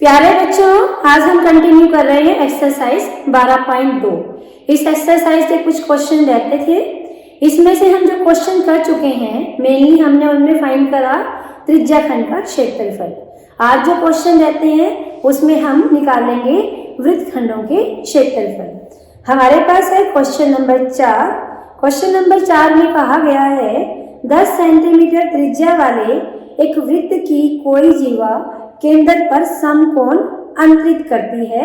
प्यारे बच्चों, आज हम कंटिन्यू कर रहे हैं एक्सरसाइज 12.2। इस एक्सरसाइज के कुछ क्वेश्चन रहते थे। इसमें से हम जो क्वेश्चन कर चुके हैं मेनली हमने उनमें फाइंड करा त्रिज्या खंड का क्षेत्रफल। आज जो क्वेश्चन रहते हैं उसमें हम निकालेंगे वृत्त खंडों के क्षेत्रफल। हमारे पास है क्वेश्चन नंबर 4। क्वेश्चन नंबर 4 में कहा गया है 10 सेंटीमीटर त्रिज्या वाले एक वृत्त की कोई जीवा केंद्र पर समकोण अंतरित करती है,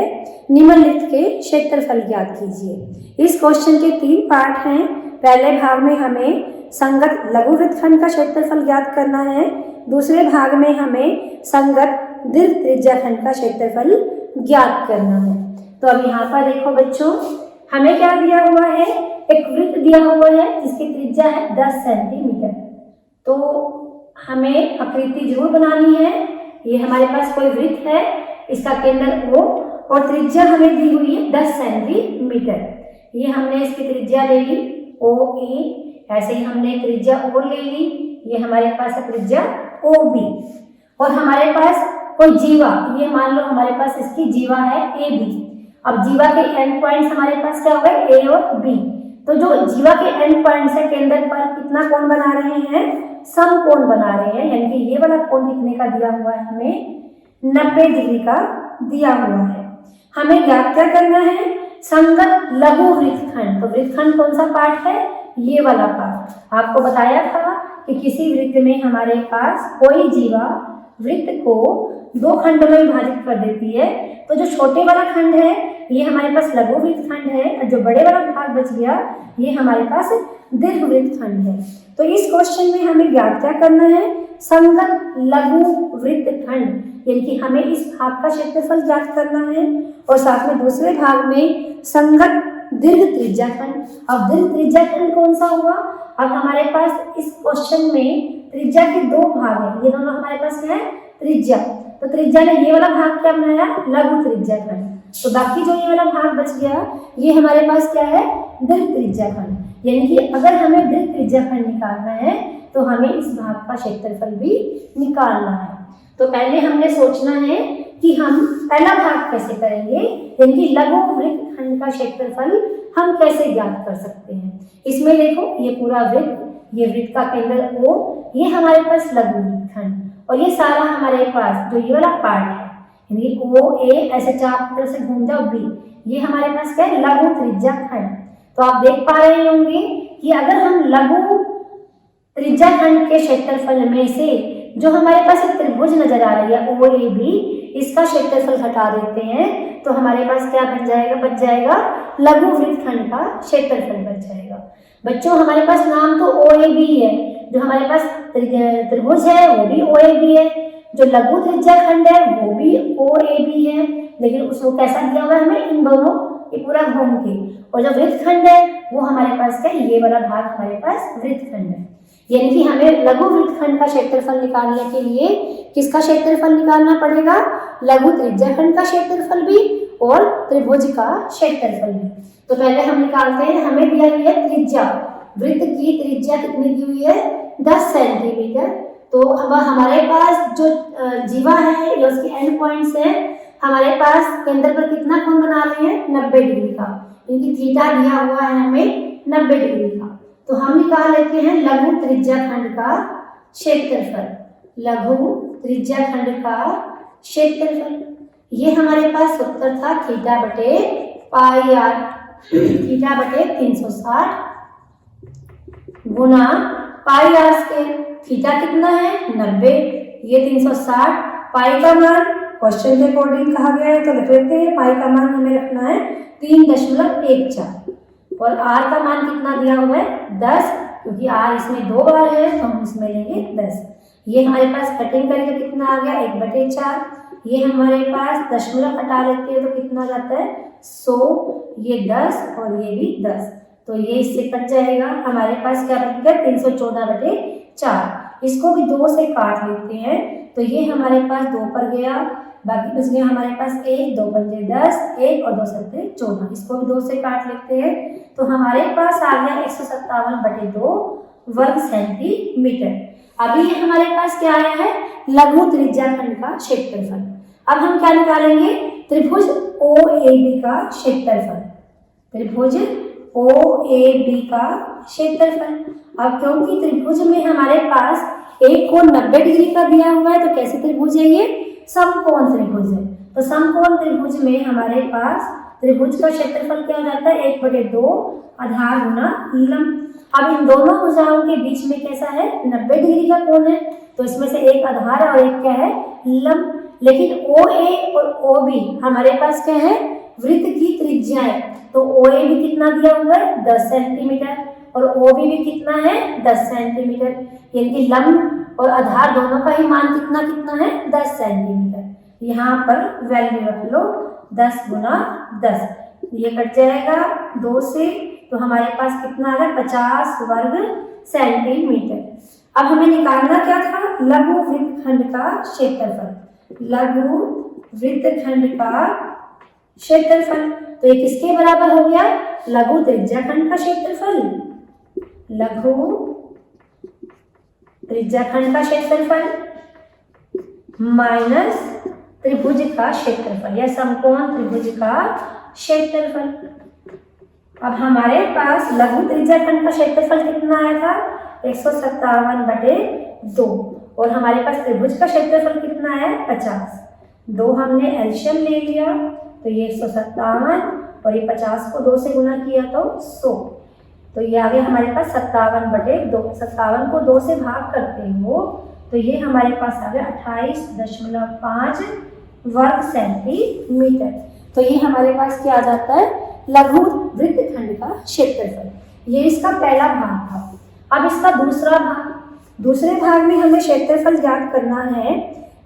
निम्नलिखित के क्षेत्रफल ज्ञात कीजिए। इस क्वेश्चन के 3 पार्ट हैं। पहले भाग में हमें संगत लघु वृत्तखंड का क्षेत्रफल ज्ञात करना है, दूसरे भाग में हमें संगत दीर्घ त्रिज्या खंड का क्षेत्रफल ज्ञात करना है। तो अब यहाँ पर देखो बच्चों, हमें क्या दिया हुआ है, एक वृत्त दिया हुआ है जिसकी त्रिज्या है 10 सेंटीमीटर। तो हमें आकृति जरूर बनानी है। ये हमारे पास कोई वृत्त है, इसका केंद्र O और त्रिज्या हमें दी हुई है 10 सेंटीमीटर। ये हमने इसकी त्रिज्या ले ली OA, ऐसे ही हमने त्रिज्या O ले ली, ये हमारे पास है त्रिज्या OB। और हमारे पास कोई जीवा, ये मान लो हमारे पास इसकी जीवा है AB। अब जीवा के एंड पॉइंट्स हमारे पास क्या हो गए, A और B। तो जो जीवा के एंड पॉइंट्स है केंद्र पर कितना कोण बना रहे हैं, समकोण बना रहे हैं। यानी कि ये वाला कोण कितने का दिया हुआ है, हमें 90 डिग्री का दिया हुआ है। हमें ज्ञात क्या करना है, संगत लघु वृत्तखंड। तो वृत्तखंड कौन सा पार्ट है, ये वाला पार्ट। आपको बताया था कि किसी वृत्त में हमारे पास कोई जीवा वृत्त को 2 खंडों में विभाजित कर देती है। तो जो छोटे वाला खंड है ये हमारे पास लघु वृत्तखंड है, और जो बड़े वाला भाग बच गया ये हमारे पास दीर्घ वृत्तखंड है। तो इस क्वेश्चन में हमें ज्ञात क्या करना है, संगत लघु वृत्तखंड, यानी कि हमें इस भाग का क्षेत्रफल ज्ञात करना है, और साथ में दूसरे भाग में संगत दीर्घ त्रिज्या खंड। अब दीर्घ त्रिज्या खंड कौन सा हुआ, अब हमारे पास इस क्वेश्चन में त्रिज्या के 2 भाग हैं, ये दोनों हमारे पास क्या है, त्रिज्या। तो त्रिज्या ने ये वाला भाग क्या बनाया, लघु त्रिज्या खंड। तो बाकी जो ये वाला भाग बच गया ये हमारे पास क्या है, दीर्घ त्रिज्या खंड। यानी कि अगर हमें दीर्घ त्रिज्या खंड निकालना है तो हमें इस भाग का क्षेत्रफल भी निकालना है। तो पहले हमने सोचना है कि हम पहला भाग कैसे करेंगे, यानी कि लघु वृत्तखंड का क्षेत्रफल हम कैसे ज्ञात कर सकते हैं। इसमें देखो ये पूरा वृत्त, ये वृत्त का केंद्र O, ये हमारे पास लघु वृत्तखंड, और ये सारा हमारे पास जो ये वाला पार्ट है यानी OA, ऐसे चाप से घूम जाओ B, ये हमारे पास क्या है, लघु त्रिज्या खंड। तो आप देख पा रहे होंगे कि अगर हम लघु त्रिज्या खंड के क्षेत्रफल में से जो हमारे पास एक त्रिभुज नजर आ रही है OAB, इसका क्षेत्रफल घटा देते हैं तो हमारे पास क्या बन जाएगा, बच जाएगा लघु वृत्तखंड का क्षेत्रफल बच जाएगा। बच्चों हमारे पास नाम तो OAB है, जो हमारे पास त्रिभुज है वो भी OAB है, जो लघु त्रिज्या खंड है वो भी OAB है, लेकिन उसको कैसा दिया हुआ है हमें, इन दोनों ये पूरा घूम के। और जो वृत्तखंड है वो हमारे पास क्या है, ये वाला भाग हमारे पास वृत्तखंड है। यानी कि हमें लघु वृत्तखंड का क्षेत्रफल निकालने के लिए किसका क्षेत्रफल निकालना पड़ेगा, लघु त्रिज्या खंड का क्षेत्रफल भी और त्रिभुज का क्षेत्रफल भी। तो पहले हम निकालते हैं, हमें दिया हुई है त्रिज्या, वृत्त की त्रिज्या कितनी दी हुई है, 10 सेंटीमीटर। तो अब हमारे पास जो जीवा है या उसके एंड पॉइंट्स हैं, हमारे पास केंद्र पर कितना कोण बना रहे हैं, 90 डिग्री का, क्योंकि थीटा दिया हुआ है हमें 90 डिग्री का। तो हम निकाल लेते हैं लघु त्रिज्या खंड का क्षेत्रफल। लघु त्रिज्या खंड का क्षेत्रफल, ये हमारे पास सूत्र था थीटा बटे पाई आर, थीटा बटे 360 गुना पाई आर स्क्वायर। थीटा कितना है, 90, ये 360, पाई का मान क्वेश्चन के अकॉर्डिंग कहा गया है तो लिख लेते हैं, पाई का मान हमें रखना है 3.14, और आर का मान कितना दिया हुआ है, 10, क्योंकि आर इसमें 2 बार है तो हम इसमें लेंगे 10। ये हमारे पास कटिंग करके कितना आ गया, 1/4। ये हमारे पास दशमलव हटा लेते हैं तो कितना जाता है, 100, ये 10 और ये भी 10, तो ये इससे कट जाएगा। हमारे पास क्या बच गया, 314/4। इसको भी 2 से काट लेते हैं तो ये हमारे पास 2 पर गया, बाकी बच गया हमारे पास 1, 2 पंजे 10, 1 और 2 सत्ते 14। इसको भी 2 से काट लेते हैं तो हमारे पास आ गया 157/2 वर्ग सेंटीमीटर। अभी ये हमारे पास क्या आया है, लघु त्रिज्या खंड का क्षेत्रफल। अब हम क्या निकालेंगे, त्रिभुज OAB का क्षेत्रफल, त्रिभुज OAB का क्षेत्रफल। अब क्योंकि त्रिभुज में हमारे पास एक कोण 90 डिग्री का दिया हुआ है, तो कैसे त्रिभुज है ये, समकोण त्रिभुज है। तो समकोण त्रिभुज में हमारे पास त्रिभुज का क्षेत्रफल क्या हो जाता है, 1/2 आधार गुना लंब। अब इन दोनों भुजाओं के बीच में कैसा है, 90 डिग्री का कोण है, तो इसमें से एक आधार और एक क्या है, लंब। लेकिन OA और OB हमारे पास क्या है, वृत्त की त्रिज्या है। तो OA भी कितना दिया हुआ है, 10 सेंटीमीटर, और OB भी कितना है, 10 सेंटीमीटर। यानी कि लंब और आधार दोनों का ही मान कितना कितना है, 10 सेंटीमीटर। यहाँ पर वैल्यू रख लो 10 गुना 10, ये कट जाएगा 2 से, तो हमारे पास कितना आ गया, 50 वर्ग सेंटीमीटर। अब हमें निकालना क्या था, लघु वृत्तखंड का क्षेत्रफल, लघु वृत्तखंड का क्षेत्रफल। तो ये किसके बराबर हो गया, लघु त्रिज्याखंड का क्षेत्रफल, लघु त्रिज्याखंड का क्षेत्रफल माइनस त्रिभुज का क्षेत्रफल या समकोण त्रिभुज का क्षेत्रफल। अब हमारे पास लघु त्रिज्याखंड का क्षेत्रफल कितना आया था, 157/2, और हमारे पास त्रिभुज का क्षेत्रफल कितना है, 50। 2 हमने एलसीएम ले लिया, तो ये 157 और ये 50 को 2 से गुना किया तो 100, तो ये आ गया हमारे पास 57/2। 57 को 2 से भाग करते हो तो ये हमारे पास आ गया 28.5 वर्ग सेंटीमीटर। तो ये हमारे पास क्या आ जाता है, लघु वृत्तखंड का क्षेत्रफल। ये इसका पहला भाग था। अब इसका दूसरा भाग, दूसरे भाग में हमें क्षेत्रफल ज्ञात करना है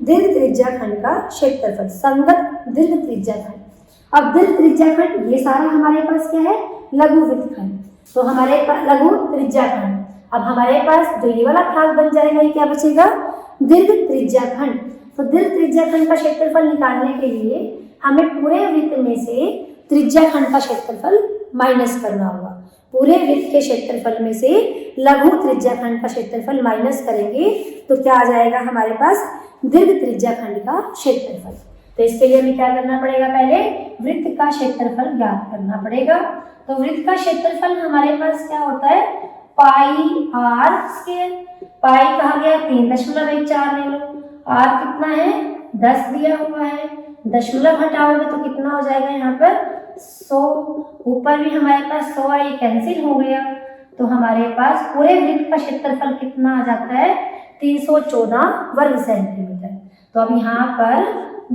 दीर्घ त्रिज्याखंड का क्षेत्रफल, संगत दीर्घ त्रिज्याखंड। अब दीर्घ त्रिज्याखंड ये सारा हमारे पास क्या है, लघु वृत्तखंड, तो हमारे पास लघु त्रिज्याखंड। अब हमारे पास जो ये वाला भाग बन जाएगा, ये क्या बचेगा, दीर्घ त्रिज्याखंड। तो दीर्घ त्रिज्याखंड का क्षेत्रफल निकालने के लिए हमें पूरे वृत्त में से त्रिज्याखंड का क्षेत्रफल माइनस करना होगा। पूरे वृत्त के क्षेत्रफल में से लघु त्रिज्याखंड का क्षेत्रफल माइनस करेंगे तो क्या आ जाएगा हमारे पास, दीर्घ त्रिज्याखंड का क्षेत्रफल। तो इसके लिए हमें क्या करना पड़ेगा, पहले वृत्त का क्षेत्रफल ज्ञात करना पड़ेगा। तो वृत्त का क्षेत्रफल हमारे पास क्या होता है, पाई आर स्क्वायर। पाई कहा गया 3.14 ले लो, आर कितना है 10 दिया हुआ है, दशमलव हटाओगे तो कितना हो जाएगा यहाँ पर 100, ऊपर भी हमारे पास 100 है, ये कैंसिल हो गया। तो हमारे पास पूरे वृत्त का क्षेत्रफल कितना आ जाता है, 314 वर्ग सेंटीमीटर। तो अब यहाँ पर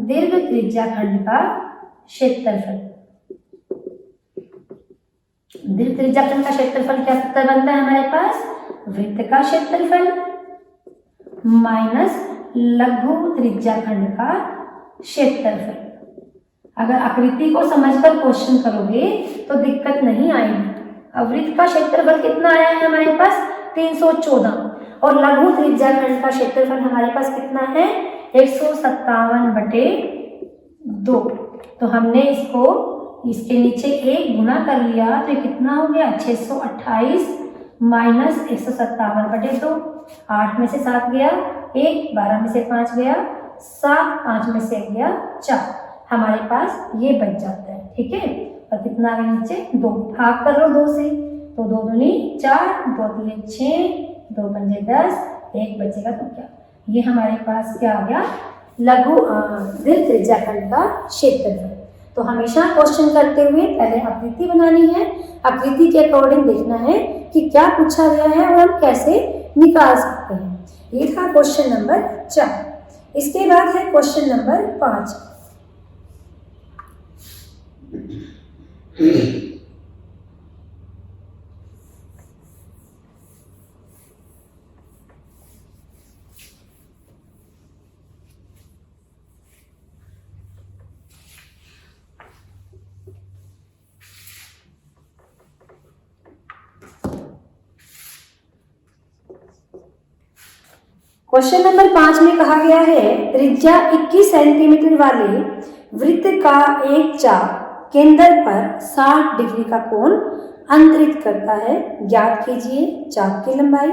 दीर्घ त्रिज्याखंड का क्षेत्रफल, दीर्घ त्रिज्याखंड का क्षेत्रफल क्या सूत्र बनता है हमारे पास, वृत्त का क्षेत्रफल माइनस लघु त्रिज्याखंड का क्षेत्रफल। अगर आकृति को समझकर क्वेश्चन करोगे तो दिक्कत नहीं आएगी। अब वृत्त का क्षेत्रफल कितना आया है हमारे पास 314 और लघु त्रिज्याखंड का क्षेत्रफल हमारे पास कितना है 157/2। तो हमने इसको इसके नीचे 1 गुना कर लिया तो ये कितना हो गया 628 माइनस 157/2। 8 में से 7 गया 1, 12 में से 5 गया 7, 5 में से 1 गया 4, हमारे पास ये बच जाता है। ठीक है, और कितना आ गया नीचे 2, भाग कर लो 2 से, तो 2 दूनी 4, 2 तिये 6, 2 पंजे 10, 1 बचेगा तो क्या, ये हमारे पास क्या आ गया लघु दीर्घ त्रिज्याखंड का क्षेत्रफल। तो हमेशा क्वेश्चन करते हुए पहले आकृति बनानी है, आकृति के अकॉर्डिंग देखना है कि क्या पूछा गया है और हम कैसे निकाल सकते हैं। ये था क्वेश्चन नंबर 4। इसके बाद है क्वेश्चन नंबर 5। क्वेश्चन नंबर 5 में कहा गया है त्रिज्या 21 सेंटीमीटर वाले वृत्त का एक चाप केंद्र पर 60 डिग्री का कोण अंतरित करता है, ज्ञात कीजिए चाप की लंबाई,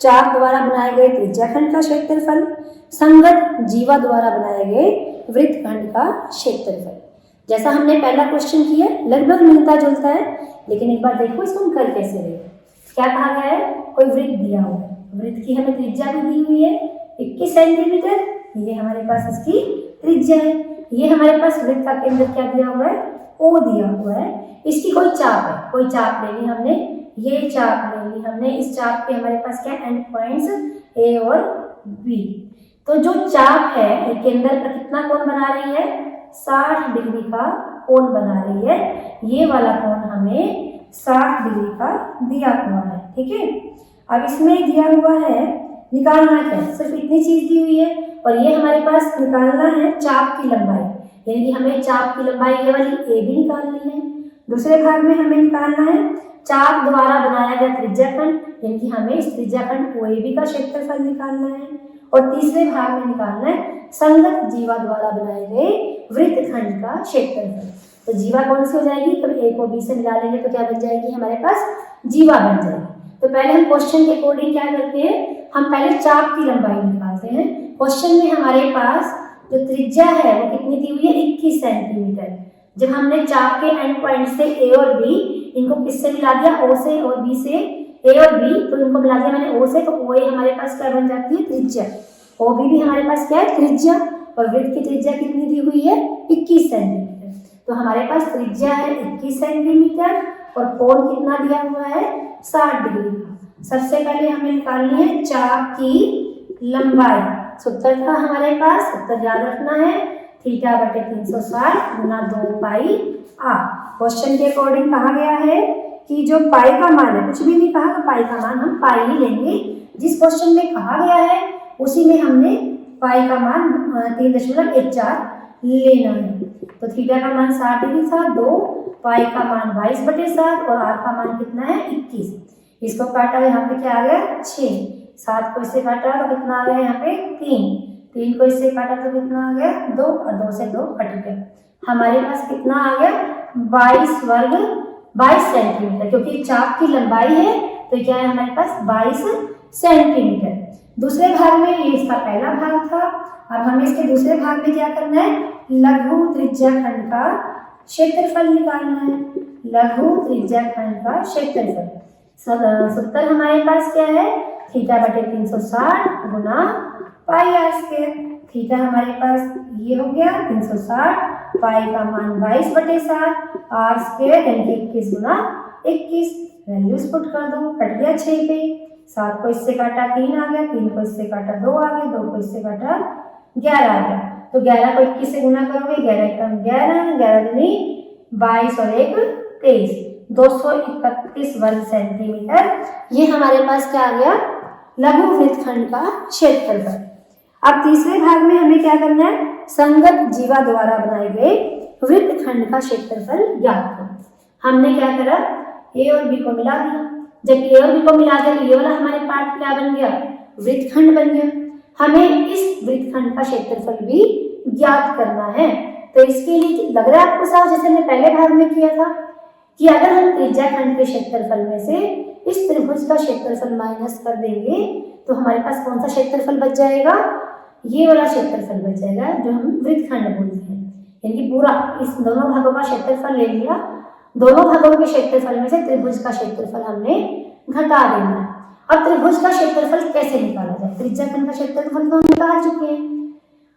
चाप द्वारा बनाए गए त्रिज्याखंड का क्षेत्रफल, संगत जीवा द्वारा बनाए गए वृत्तखंड का क्षेत्रफल। जैसा हमने पहला क्वेश्चन किया लगभग मिलता जुलता है, लेकिन एक बार देखो इसको हम कर कैसे रहे। क्या कहा गया है, कोई वृत्त दिया हुआ है, वृत्त की हमें त्रिज्या भी दी हुई है 21 सेंटीमीटर, ये हमारे पास इसकी त्रिज्या है। ये हमारे पास वृत्त का केंद्र क्या दिया हुआ है, ओ दिया हुआ है। इसकी कोई चाप है, कोई चाप ले ली हमने, ये चाप ले ली हमने। इस चाप पे हमारे पास क्या एंड पॉइंट्स ए और बी। तो जो चाप है ये केंद्र पर कितना कोण बना रही है, 60 डिग्री का कोण बना रही है। ये वाला कोण हमें 60 डिग्री का दिया हुआ है, ठीक है। अब इसमें दिया हुआ है निकालना क्या, सिर्फ इतनी चीज दी हुई है, और ये हमारे पास निकालना है चाप की लंबाई, यानी कि हमें चाप की लंबाई ये वाली ए भी निकालनी है। दूसरे भाग में हमें निकालना है चाप द्वारा बनाया गया त्रिज्याखंड, यानी कि हमें इस त्रिज्याखंड OAB का क्षेत्रफल निकालना है। और तीसरे भाग में निकालना है संगत जीवा द्वारा बनाए गए वृत्तखंड का क्षेत्रफल। तो जीवा कौन सी हो जाएगी, तो ए को बी से मिला लेंगे तो क्या बन जाएगी, हमारे पास जीवा बन जाएगी। तो पहले हम क्वेश्चन के अकॉर्डिंग क्या करते हैं, हम पहले चाप की लंबाई निकालते हैं। क्वेश्चन में हमारे पास जो त्रिज्या है वो कितनी दी हुई है, 21 सेंटीमीटर। जब हमने चाप के एंड पॉइंट से ए और बी, इनको किससे मिला दिया, ओ से और बी से, ए और बी, तो इनको मिला दिया मैंने ओ से, तो ओ ए हमारे पास क्या बन जाती है, त्रिज्या। ओ बी भी हमारे पास क्या है, त्रिज्या, और वृत्त की त्रिज्या कितनी दी हुई है, 21 सेंटीमीटर। तो हमारे पास त्रिज्या है 21 सेंटीमीटर और कोण कितना दिया हुआ है, 60 डिग्री का। सबसे पहले हमें निकालनी है चाप की लंबाई। सूत्र था हमारे पास, सूत्र याद रखना है, थीटा बटे 360 गुना 2 पाई आर। क्वेश्चन के अकॉर्डिंग कहा गया है कि जो पाई का मान है, कुछ भी नहीं कहा तो पाई का मान हम पाई ही लेंगे। जिस क्वेश्चन में कहा गया है उसी में हमने पाई का मान 3.14 लेना है। तो थीटा का मान 60 डिग्री था, 2 पाई का मान 22/7 और आर का मान कितना है, 21। इसको काटा यहाँ पे क्या आ गया, 6। 7 को इससे काटा तो कितना आ गया यहाँ पे, 3 को इससे काटा तो कितना आ गया, 2, और 2 से 2 कट गया। हमारे पास कितना आ गया, 22 सेंटीमीटर, क्योंकि चाप की लंबाई है तो क्या है हमारे पास 22 सेंटीमीटर। दूसरे भाग में ये इसका पहला भाग था। अब हमें इसके दूसरे भाग में क्या करना है, लघु त्रिज्याखंड का क्षेत्रफल निकालना है। लघु त्रिज्याखंड का क्षेत्रफल सूत्र हमारे पास क्या है, थीटा बटे 360 गुना पाई आर स्क्वायर। थीटा हमारे पास ये हो गया 360, पाई का मान 22/7, आर स्क्वायर यानी 21 गुना 21। वैल्यूज पुट कर दो, कट गया 6 पे, 7 को इससे काटा 3 आ गया, 3 को इससे काटा 2 आ गया, 2 को इससे काटा 11 आ गया। तो 11 को 21 से गुना करोगे, 11 कम 11, 11 दूनी 22 और 1 23, 231 वर्ग सेंटीमीटर। ये हमारे पास क्या आ गया, लघु वृत्तखंड का क्षेत्रफल। अब तीसरे भाग में हमें क्या करना है, संगत जीवा द्वारा बनाए गए वृत्तखंड का क्षेत्रफल ज्ञात करो। हमने क्या करा, ए और बी को मिला दिया। जब ए और बी को मिला दिया तो ये वाला हमारे पार्ट क्या बन गया, वृत्तखंड बन गया। हमें इस वृत्तखंड का क्षेत्रफल भी ज्ञात करना है। तो इसके लिए लग रहा है आपको साफ, जैसे हमने पहले भाग में किया था कि अगर हम त्रिज्याखंड के क्षेत्रफल में से इस त्रिभुज का क्षेत्रफल माइनस कर देंगे तो हमारे पास कौन सा क्षेत्रफल बच जाएगा, ये वाला क्षेत्रफल बच जाएगा जो हम वृत्तखंड बोलते हैं। यानी कि पूरा इस दोनों भागों का क्षेत्रफल ले लिया, दोनों भागों के क्षेत्रफल में से त्रिभुज का क्षेत्रफल हमने घटा देना है। अब त्रिभुज का क्षेत्रफल कैसे निकाला जाए, त्रिज्याखंड का क्षेत्रफल तो हम निकाल चुके हैं,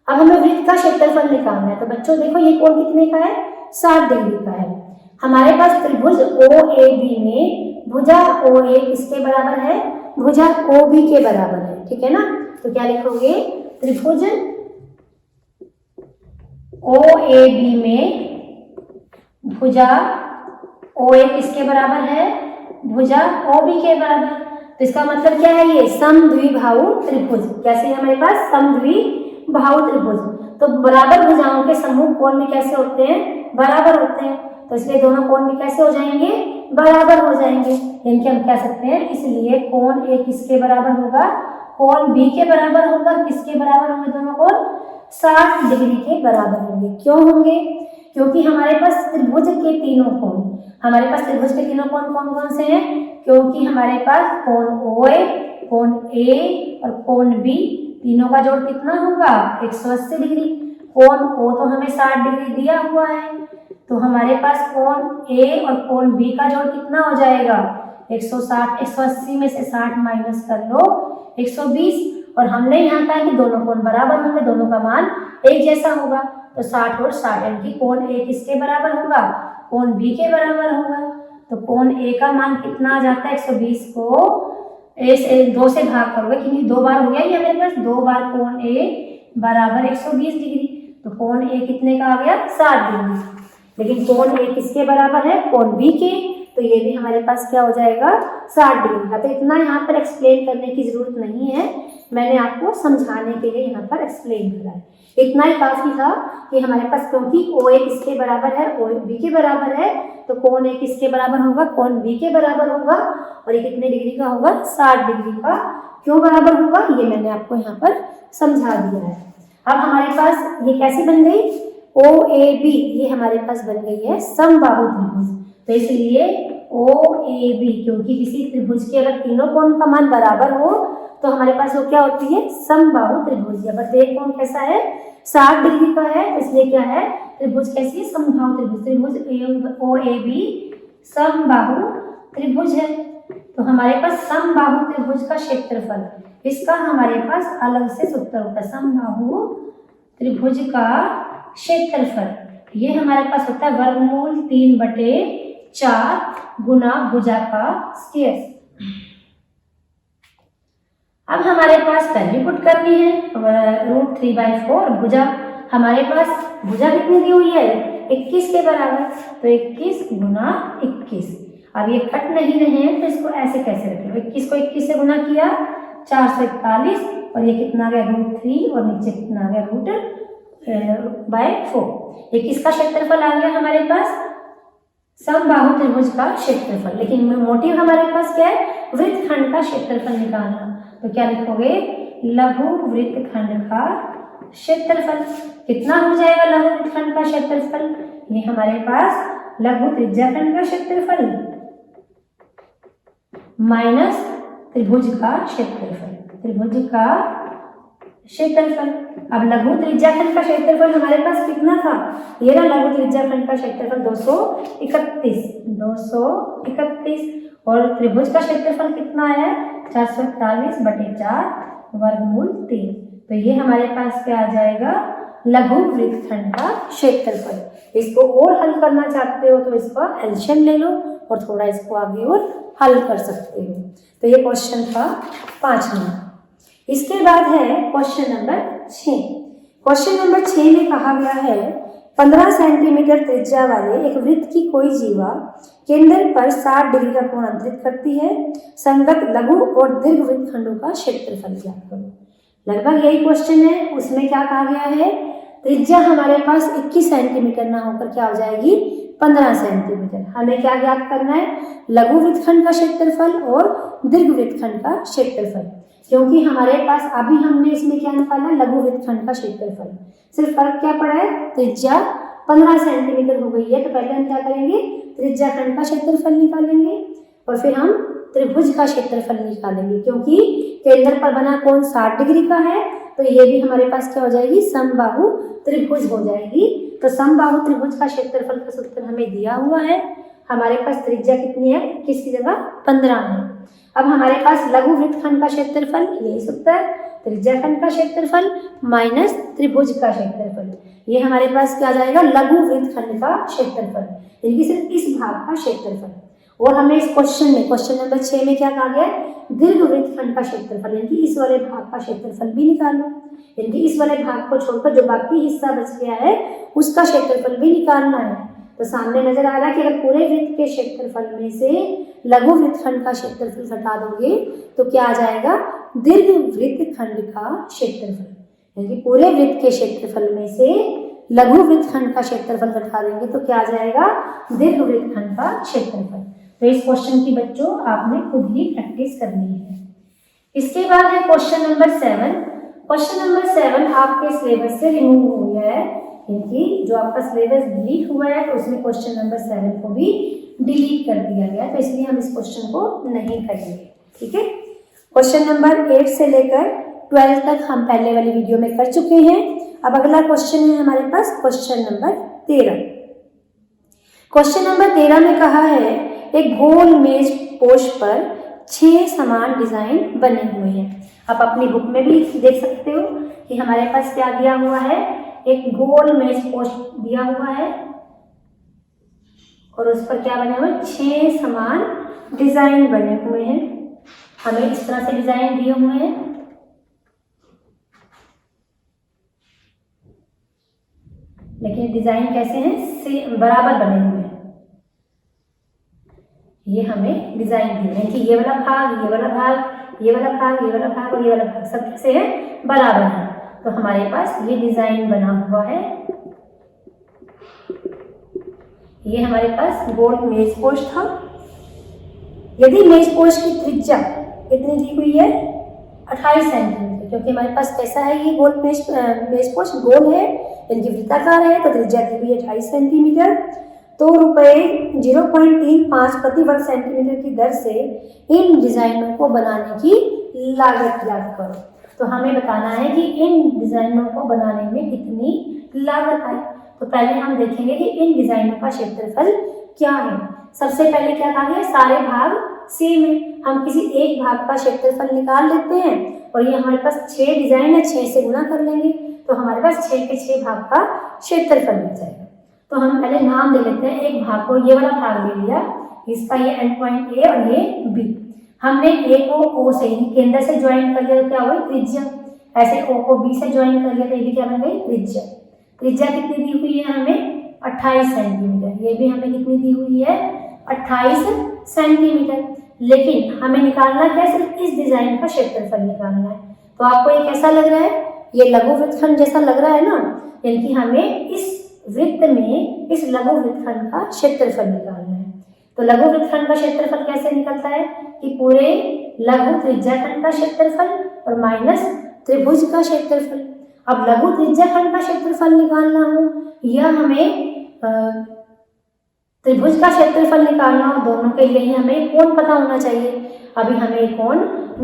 अब हमें वृत्त का क्षेत्रफल निकालना है। तो बच्चों देखो ये कोण कितने का है, 60 डिग्री का है। हमारे पास त्रिभुज OAB में भुजा OA किसके बराबर है, भुजा OB के बराबर है, ठीक है ना। तो क्या लिखोगे, त्रिभुज OAB में भुजा OA किसके बराबर है, भुजा OB के बराबर। तो इसका मतलब क्या है, ये समद्विबाहु त्रिभुज। कैसे है हमारे पास, समद्विबाहु त्रिभुज। तो बराबर भुजाओं के समूह कोण में कैसे होते हैं, बराबर होते हैं। तो इसलिए दोनों कोण भी कैसे हो जाएंगे, बराबर हो जाएंगे। यानी कि हम कह सकते हैं इसलिए कोण A किसके बराबर होगा, कोण B के बराबर होगा। किसके बराबर होंगे दोनों कोण, 60 डिग्री के बराबर होंगे। क्यों होंगे, क्योंकि हमारे पास त्रिभुज के तीनों कोण, हमारे पास त्रिभुज के तीनों कोण कौन कौन से हैं, क्योंकि हमारे पास कोण OA, कोण A और कोण B तीनों का जोड़ कितना होगा 180 डिग्री। कोण ओ तो हमें 60 डिग्री दिया हुआ है, तो हमारे पास कोण ए और कोण बी का जोड़ कितना हो जाएगा 160। 180 में से 60 माइनस कर लो 120, और हमने यहाँ कहा कि दोनों कोण बराबर होंगे, दोनों का मान एक जैसा होगा, तो 60 और 60 यानी कि कोण ए किसके बराबर होगा कोण बी के बराबर होगा। तो कोण ए का मान कितना आ जाता है 120 को ए से 2 से भाग करोगे, क्योंकि 2 बार हो गया ये हमारे पास, 2 बार कोण ए बराबर 120 डिग्री, तो कोण ए कितने का आ गया 60 डिग्री। लेकिन कोण ए किसके बराबर है कोण बी के, तो ये भी हमारे पास क्या हो जाएगा 60 डिग्री का। तो इतना यहाँ पर एक्सप्लेन करने की जरूरत नहीं है, मैंने आपको समझाने के लिए यहाँ पर एक्सप्लेन करा है। इतना ही काफी था कि हमारे पास क्योंकि ओ ए किसके बराबर है ओ बी के बराबर है, तो कोण ए किसके बराबर होगा कोण बी के बराबर होगा, और ये कितने डिग्री का होगा 60 डिग्री का। क्यों बराबर होगा ये मैंने आपको यहाँ पर समझा दिया है। अब हमारे पास ये कैसे बन गई ओ ए बी, ये हमारे पास बन गई है समबाहु त्रिभुज। तो इसलिए ओ ए बी, क्योंकि किसी त्रिभुज के अगर तीनों कोण का मान बराबर हो तो हमारे पास वो क्या होती है समबाहु त्रिभुज। बस एक कोण कैसा है 60 डिग्री का है, इसलिए क्या है त्रिभुज कैसी है समबाहु त्रिभुज। त्रिभुज ओ ए बी समबाहु त्रिभुज है। तो हमारे पास समबाहु त्रिभुज का क्षेत्रफल, इसका हमारे पास अलग से सूत्र होता है। समबाहु त्रिभुज का क्षेत्रफल ये हमारे पास होता है वर्गमूल 3/4 गुना भुजा का स्क्वायर। अब हमारे पास वैल्यू पुट करनी है √3/4। भुजा हमारे पास भुजा कितनी दी हुई है 21 के बराबर, तो 21 गुना 21। अब ये कट नहीं रहे हैं तो इसको ऐसे कैसे रखें, 21 को 21 से गुना किया 441, और ये कितना आ गया √3 और नीचे कितना आ गया √4। ये किसका क्षेत्रफल आ गया हमारे पास समबाहु त्रिभुज का क्षेत्रफल। लेकिन मोटिव हमारे पास क्या है वृत्तखंड का क्षेत्रफल निकालना, तो क्या लिखोगे लघु वृत्तखंड का क्षेत्रफल। कितना हो जाएगा लघु वृत्तखंड का क्षेत्रफल, ये हमारे पास लघु त्रिज्याखंड का क्षेत्रफल माइनस त्रिभुज का क्षेत्रफल, त्रिभुज का क्षेत्रफल। अब लघु त्रिज्याखंड का क्षेत्रफल हमारे पास कितना था, ये रहा लघु त्रिज्याखंड का क्षेत्रफल 231, और त्रिभुज का क्षेत्रफल कितना आया 441/4 वर्गमूल 3। तो ये हमारे पास क्या आ जाएगा लघु वृत्तखंड का क्षेत्रफल। इसको और हल करना चाहते हो तो इसका एलसीएम ले लो और थोड़ा इसको आगे और हल कर सकते हो। तो ये क्वेश्चन था 5 नंबर। इसके बाद है क्वेश्चन नंबर 6। क्वेश्चन नंबर 6 में कहा गया है 15 सेंटीमीटर त्रिज्या वाले एक वृत्त की कोई जीवा केंद्र पर 60 डिग्री का कोण अंतरित करती है, संगत लघु और दीर्घ वृत्तखंडों का क्षेत्रफल ज्ञात करो। लगभग यही क्वेश्चन है। उसमें क्या कहा गया है त्रिज्या हमारे पास 21 सेंटीमीटर ना होकर क्या हो जाएगी 15 सेंटीमीटर। हमें क्या ज्ञात करना है लघु वृत्तखंड का क्षेत्रफल और दीर्घ वृत्तखंड का क्षेत्रफल, क्योंकि हमारे पास अभी हमने इसमें क्या निकाला लघु वृत्तखंड का क्षेत्रफल। सिर्फ फर्क क्या पड़ा है त्रिज्या 15 सेंटीमीटर हो गई है, तो पहले हम क्या करेंगे त्रिज्याखंड का क्षेत्रफल निकालेंगे और फिर हम त्रिभुज का क्षेत्रफल निकालेंगे। क्योंकि केंद्र पर बना कोण 60 डिग्री का है तो ये भी हमारे पास क्या हो जाएगी समबाहु त्रिभुज हो जाएगी। तो समबाहु त्रिभुज का क्षेत्रफल का सूत्र हमें दिया हुआ है। हमारे पास त्रिज्या कितनी है किसकी जगह 15 है। अब हमारे पास लघु वृत्तखंड का क्षेत्रफल यही सूत्र है त्रिज्याखंड का क्षेत्रफल माइनस त्रिभुज का क्षेत्रफल। ये हमारे पास क्या आ जाएगा लघु वृत्तखंड का क्षेत्रफल, यानी सिर्फ इस भाग का क्षेत्रफल। और हमें इस क्वेश्चन में क्वेश्चन नंबर 6 में क्या कहा गया दीर्घ वृत्तखंड का क्षेत्रफल, यानी इस वाले भाग का क्षेत्रफल भी निकालो, यानी इस वाले भाग को छोड़कर जो बाकी हिस्सा बच गया है उसका क्षेत्रफल भी निकालना है। तो सामने नजर आ रहा है कि अगर पूरे वृत्त के क्षेत्रफल में से लघु वृत्तखंड का क्षेत्रफल घटा दोगे तो क्या आ जाएगा दीर्घ वृत्तखंड का क्षेत्रफल, यानी पूरे वृत्त के क्षेत्रफल में से लघु वृत्तखंड का क्षेत्रफल घटा देंगे तो क्या आ जाएगा दीर्घ वृत्तखंड का क्षेत्रफल। तो इस क्वेश्चन की बच्चों आपने खुद ही प्रैक्टिस करनी है। इसके बाद है क्वेश्चन नंबर 7। क्वेश्चन नंबर 7 आपके सिलेबस से रिमूव हो गया है, क्योंकि जो आपका सिलेबस डिलीट हुआ है तो उसमें क्वेश्चन नंबर 7 को भी डिलीट कर दिया गया, तो इसलिए हम इस क्वेश्चन को नहीं करेंगे। ठीक है, क्वेश्चन नंबर 8 से लेकर 12 तक हम पहले वाली वीडियो में कर चुके हैं। अब अगला क्वेश्चन है हमारे पास क्वेश्चन नंबर 13। क्वेश्चन नंबर 13 में कहा है एक गोल मेज पोस्ट पर 6 समान डिजाइन बने हुए हैं। आप अपनी बुक में भी देख सकते हो कि हमारे पास क्या दिया हुआ है, एक गोल मेज पोस्ट दिया हुआ है और उस पर क्या बने हुए, 6 समान डिजाइन बने हुए हैं। हमें इस तरह से डिजाइन दिए हुए हैं। लेकिन डिजाइन कैसे हैं, से बराबर बने हुए हैं। ये हमें डिजाइन दिए हैं कि ये वाला भाग, ये वाला भाग, ये वाला भाग, ये वाला भाग और ये वाला भाग सब कैसे है, बराबर है। तो हमारे पास ये डिजाइन बना हुआ है। ये हमारे पास गोल मेज पोस्ट था। यदि मेज पोस्ट की त्रिज्या कितनी दी हुई है, 28 सेंटीमीटर, क्योंकि हमारे पास कैसा है ये गोल मेज पोस्ट गोल है, इनकी वृत्ताकार है, तो त्रिज्या दी हुई है 28 सेंटीमीटर। तो रुपये 0.35 प्रति वर्ग सेंटीमीटर की दर से इन डिजाइनों को बनाने की लागत याद करो। तो हमें बताना है कि इन डिजाइनों को बनाने में कितनी लागत आई। तो पहले हम देखेंगे कि इन डिजाइनों का क्षेत्रफल क्या है। सबसे पहले क्या कहा गया, सारे भाग सेम है, हम किसी एक भाग का क्षेत्रफल निकाल लेते हैं और ये हमारे पास 6 डिजाइन है, 6 से गुणा कर लेंगे तो हमारे पास 6 के 6 भाग का क्षेत्रफल मिल जाएगा। तो हम पहले नाम दे लेते हैं, एक भाग को ये वाला भाग ले लिया, इसका ये एंड पॉइंट ए और ये बी। हमने ए को ओ से केंद्र से ज्वाइन कर लिया तो क्या हुआ, त्रिज्या। ऐसे ओ को बी से ज्वाइन कर लिया तो ये भी क्या बन गई, त्रिज्या। त्रिज्या कितनी दी हुई है हमें, 28 सेंटीमीटर। ये भी हमें कितनी दी हुई है, 28 सेंटीमीटर। लेकिन हमें निकालना क्या है, सिर्फ इस डिजाइन का क्षेत्रफल निकालना है। तो आपको ये कैसा लग रहा है, ये लघु वृत्तखंड जैसा लग रहा है ना, यानी कि हमें इस वृत्त में इस लघु वृत्तखंड का क्षेत्रफल निकालना है। तो लघु वृत्तखंड का क्षेत्रफल कैसे निकलता है कि पूरे लघु त्रिज्याखंड का क्षेत्रफल और माइनस त्रिभुज का क्षेत्रफल। अब लघु त्रिज्याखंड का क्षेत्रफल निकालना हो या हमें त्रिभुज का क्षेत्रफल निकालना हो, दोनों के लिए ही हमें कोण पता होना चाहिए। अभी हमें कोण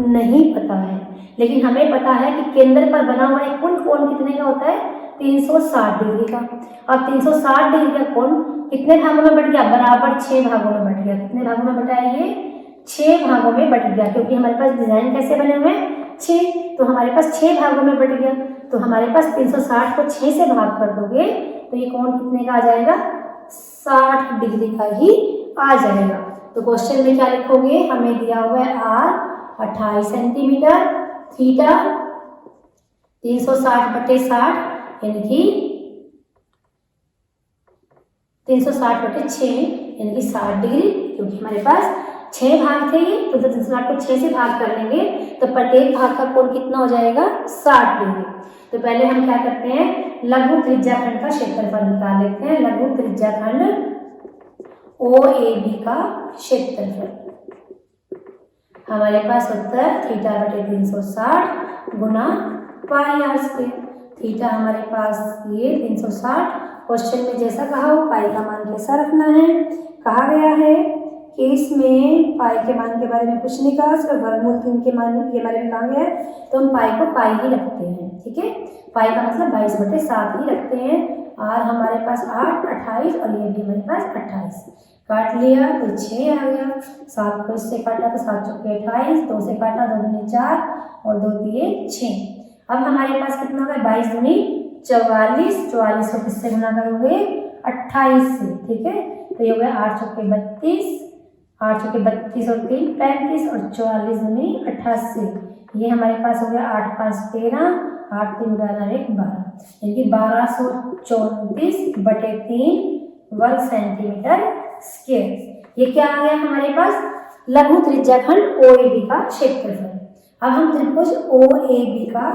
नहीं पता है, लेकिन हमें पता है कि केंद्र पर बना हुआ एक कुल कोण कितने का होता है, 360 डिग्री का। अब 360 डिग्री का कोण कितने भागों में बट गया, बराबर 6 भागों में बट गया। कितने भागों में बटा है ये, 6 भागों में बट गया, क्योंकि हमारे पास डिजाइन कैसे बने हुए हैं, 6। तो हमारे पास 6 भागों में बट गया। तो हमारे पास 360 को 6 से भाग कर दोगे तो ये कोण कितने का आ जाएगा, 60 डिग्री का ही आ जाएगा। तो क्वेश्चन में क्या लिखोगे, हमें दिया हुआ है आर 28 सेंटीमीटर, थीटा 360/60 यानी कि 360/6 यानी कि 60 डिग्री। क्योंकि हमारे पास 6 भाग थे तो 360 को 6 से भाग कर लेंगे तो प्रत्येक भाग का कोण कितना हो जाएगा, 60 डिग्री। तो पहले हम क्या करते हैं, लघु त्रिज्याखंड का क्षेत्रफल निकाल लेते हैं। लघु त्रिज्याखंड OAB का क्षेत्रफल, हमारे पास उत्तर θ/360 गुना पाई आर स्क्वायर। थीटा हमारे पास ये 360। क्वेश्चन में जैसा कहा हो पाई का मान कैसा रखना है, कहा गया है कि इसमें पाई के मान के बारे में कुछ नहीं कहा, सिर्फ वर्गमूल 3 के मान के बारे में कहा गया है। तो हम पाई को पाई ही रखते हैं, ठीक है। पाई का मतलब 22/7 ही रखते हैं। और हमारे पास 8, 28 और ये भी हमारे पास 28। काट लिया तो 6 आ गया, 7 को इससे काटा तो 7 चौके 28, 2 से काटा 2 दूनी 4 और 2 दिए 6। अब हमारे पास कितना होगा, 22 दूनी 44, 44 को किससे गुना करोगे, 28 से, ठीक है। तो ये हो गया 8 चौके 32, 8 चौके 32 और 3 35 और 44 दूनी 88। ये हमारे पास हो गया 8 5 13, 8 3 11 1 12, यानी कि 1234/3 वर्ग सेंटीमीटर स्क्वायर। ये क्या आ गया हमारे पास, लघु त्रिज्याखंड OAB का क्षेत्रफल। अब हम त्रिभुज OAB का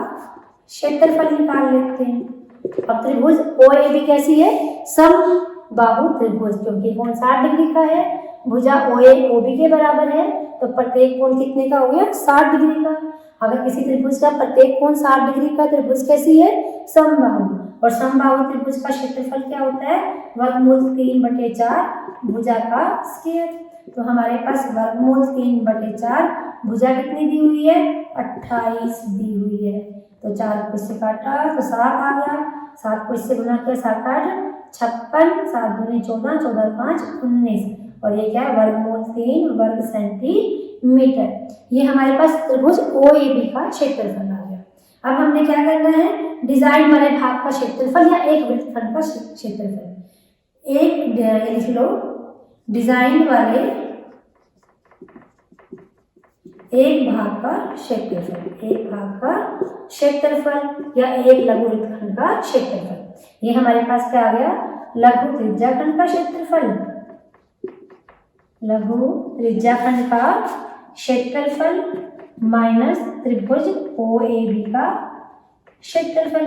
क्षेत्रफल निकाल लेते हैं। अब त्रिभुज OAB कैसी है, समबाहु त्रिभुज, क्योंकि कोण 60 डिग्री का है, भुजा OB के बराबर है, तो प्रत्येक कोण कितने का हो गया, 60 डिग्री का। अगर किसी त्रिभुज का प्रत्येक कोण 60 डिग्री का, त्रिभुज कैसी है, समबाहु। और समबाहु त्रिभुज का क्षेत्रफल क्या होता है? वर्गमूल 3/4 भुजा का स्क्वायर। तो हमारे पास वर्गमूल 3/4 भुजा कितनी दी हुई है? 28 दी हुई है। तो 4 को इससे काटा तो 7 आ गया, 7 को इससे गुना किया 7 8 56, 7 दूनी 14, 14 5 19, और ये क्या है? वर्गमूल 3 वर्ग सेंटीमीटर। ये हमारे पास त्रिभुज OAB का क्षेत्रफल आ गया। अब हमने क्या करना है? डिजाइन वाले भाग का क्षेत्रफल या एक वृत्तखंड का क्षेत्रफल। एक लिख लो, डिजाइन वाले एक भाग का क्षेत्रफल, एक भाग का क्षेत्रफल या एक लघु वृत्तखंड का क्षेत्रफल। ये हमारे पास क्या आ गया? लघु त्रिज्याखंड का क्षेत्रफल, लघु त्रिज्याखंड का क्षेत्रफल माइनस त्रिभुज OAB का क्षेत्रफल।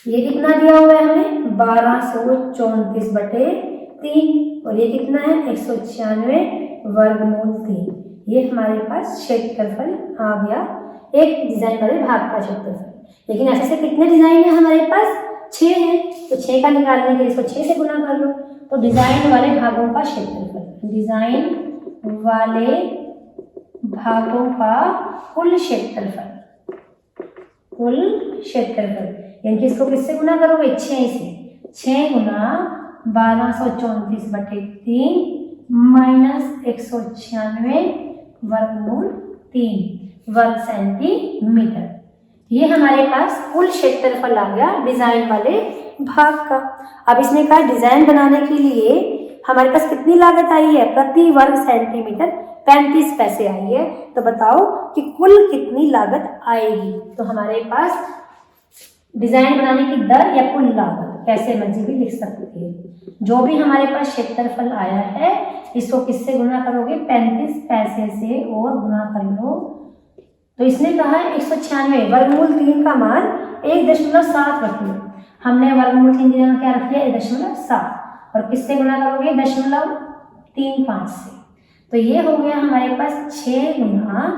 ये कितना दिया हुआ है हमें? 1234/3, और ये कितना है? 196 वर्गमूल 3। ये हमारे पास क्षेत्रफल आ गया एक डिजाइन वाले भाग का क्षेत्रफल। लेकिन ऐसे से कितने डिजाइन है हमारे पास? 6 है। तो 6 का निकालने के लिए इसको 6 से गुना कर लो। तो डिजाइन वाले भागों का क्षेत्रफल, डिजाइन वाले भागों का कुल क्षेत्रफल, कुल क्षेत्रफल, यानी इसको किससे गुना करोगे? 6 से। 6 गुना 1234/3 माइनस 196 वर्गमूल 3 वर्ग सेंटीमीटर। ये हमारे पास कुल क्षेत्रफल आ गया डिजाइन वाले भाग का। अब इसने कहा डिजाइन बनाने के लिए हमारे पास कितनी लागत आई है? प्रति वर्ग सेंटीमीटर 35 पैसे आई है। तो बताओ कि कुल कितनी लागत आएगी? तो हमारे पास डिजाइन बनाने की दर या कुल लागत कैसे मर्जी भी लिख सकते हैं। जो भी हमारे पास क्षेत्रफल आया है इसको किससे गुना करोगे? 35 पैसे से, और गुना कर लो। तो इसने कहा है 196, वर्गमूल 3 का मान 1.7 रख लो। हमने वर्गमूल 3 की जगह क्या रख लिया? 1.7, और किससे गुना करोगे? 0.35 से। तो ये हो गया हमारे पास 6 गुना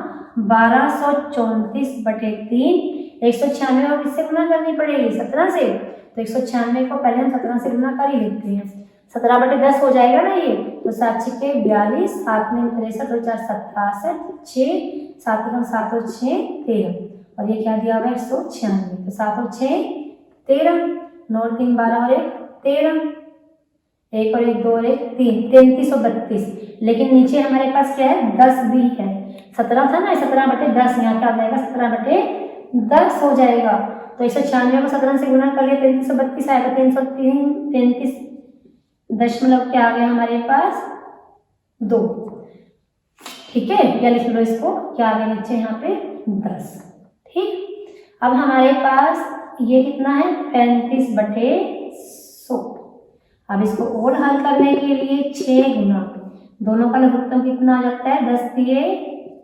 1234/3, 196 को किससे गुना करनी पड़ेगी? 17 से। तो 196 को पहले हम 17 से गुना कर ही लेते हैं। 17/10 हो जाएगा ना ये। तो 7 6 42, 7 में 63, 4 67, 6 7 7 और 6 13, और ये क्या दिया हुआ है? 196। तो 7 और 6 13, 9 3 12 और 1 13, 1 और 1 2 और 1 3, 3332। लेकिन नीचे हमारे पास क्या है? 10 भी है। 17 था ना, 17/10, यहाँ क्या हो जाएगा? 17/10 हो जाएगा। तो 196 को 17 से गुना कर लिया, 3332 आएगा। 33 दशमलव क्या आ गया हमारे पास? 2। ठीक है, या लिख लो इसको, क्या आ गया नीचे यहाँ पे? 10। ठीक, अब हमारे पास ये कितना है? 35/100। अब इसको और हल करने के लिए 6 गुना, दोनों का लघुत्तम कितना आ जाता है? 10 दिए